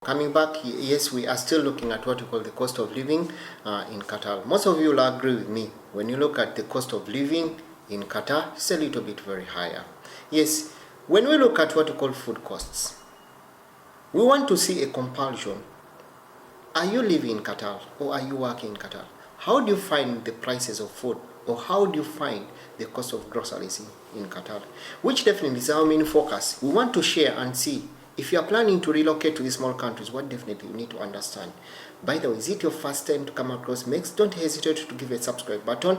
Coming back, yes, we are still looking at what we call the cost of living in Qatar. Most of you will agree with me. When you look at the cost of living in Qatar, it's a little bit very higher. Yes, when we look at what we call food costs, we want to see a comparison. Are you living in Qatar or are you working in Qatar? How do you find the prices of food, or how do you find the cost of groceries in Qatar? Which definitely is our main focus. We want to share and see. If you are planning to relocate to these small countries, what definitely you need to understand. By the way, is it your first time to come across Mex? Don't hesitate to give a subscribe button.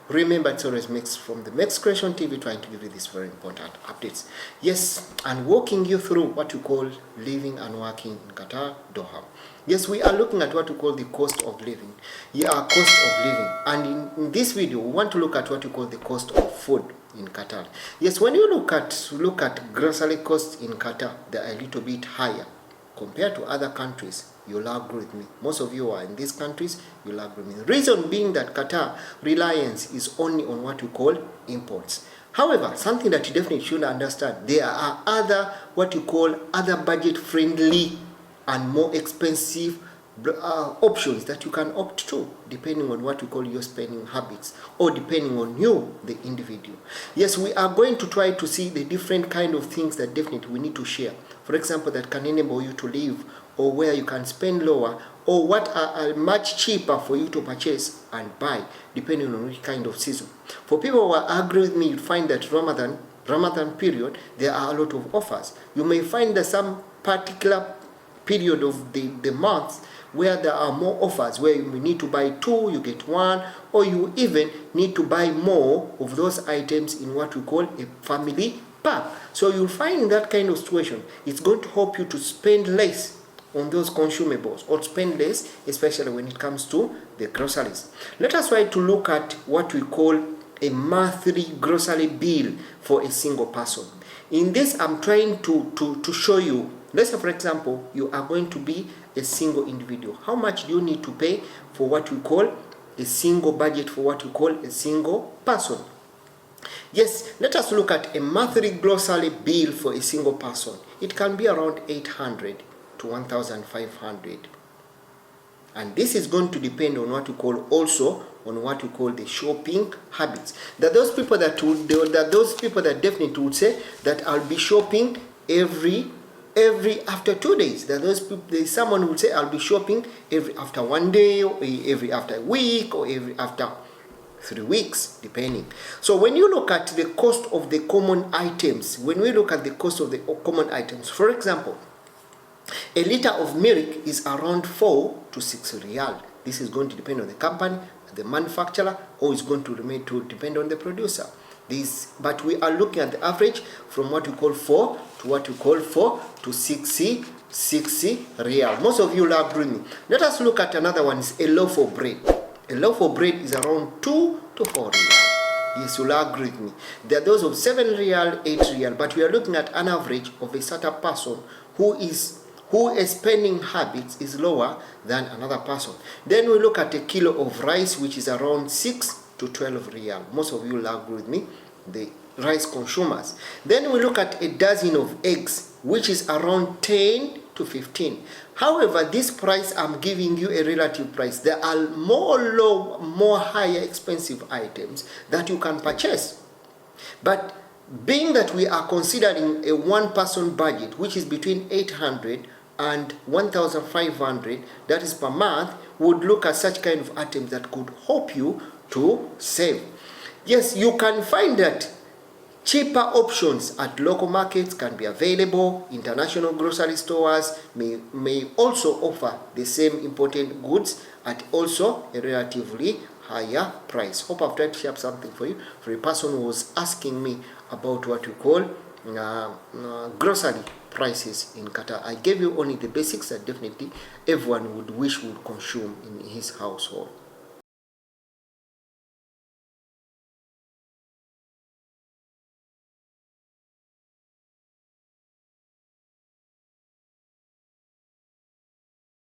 Remember, it's always Mex from the Mexcreationtv, trying to give you these very important updates. Yes, and walking you through what you call living and working in Qatar, Doha. Yes, we are looking at what we call the cost of living. Cost of living. And in this video, we want to look at what we call the cost of food in Qatar. Yes, when you look at grocery costs in Qatar, they are a little bit higher compared to other countries. You'll agree with me. Most of you are in these countries, you'll agree with me. The reason being that Qatar reliance is only on what we call imports. However, something that you definitely should understand, there are other what you call other budget friendly and more expensive options that you can opt to, depending on what we call your spending habits, or depending on you, the individual. Yes, we are going to try to see the different kind of things that definitely we need to share. For example, that can enable you to live, or where you can spend lower, or what are much cheaper for you to purchase and buy, depending on which kind of season. For people who agree with me, you find that Ramadan period, there are a lot of offers. You may find that some particular period of the month where there are more offers, where you need to buy 2, you get 1, or you even need to buy more of those items in what we call a family pack. So you'll find in that kind of situation, it's going to help you to spend less on those consumables, or spend less, especially when it comes to the groceries. Let us try to look at what we call a monthly grocery bill for a single person. In this, I'm trying to show you, let's say for example, you are going to be a single individual. How much do you need to pay for what we call a single budget, for what we call a single person? Yes, let us look at a monthly grocery bill for a single person. It can be around 800 to 1,500. And this is going to depend on what we call also on what we call the shopping habits. That those people that definitely would say that I'll be shopping every after 2 days. That those people, there's someone who would say I'll be shopping every after 1 day, or every after a week, or every after 3 weeks, depending. So when you look at the cost of the common items, when we look at the cost of the common items, for example, a liter of milk is around 4 to 6 riyal. This is going to depend on the company, the manufacturer, or it's going to remain to depend on the producer. But we are looking at the average from what we call 4 to 60 riyal. Most of you will agree with me. Let us look at another one. Is a loaf of bread. A loaf of bread is around 2 to 4 riyal. Yes, you'll agree with me. There are those of 7 riyal, 8 riyal, but we are looking at an average of a certain person whose spending habits is lower than another person. Then we look at a kilo of rice, which is around 6 to 12 riyal. Most of you will agree with me, the rice consumers. Then we look at a dozen of eggs, which is around 10 to 15. However, this price, I'm giving you a relative price. There are more higher expensive items that you can purchase. But being that we are considering a one-person budget, which is between 800 and 1,500, that is per month, would look at such kind of items that could help you to save. Yes, you can find that cheaper options at local markets can be available. International grocery stores may also offer the same important goods at also a relatively higher price. Hope I've tried to share something for you. For a person who was asking me about what you call grocery prices in Qatar, I gave you only the basics that definitely everyone would wish would consume in his household.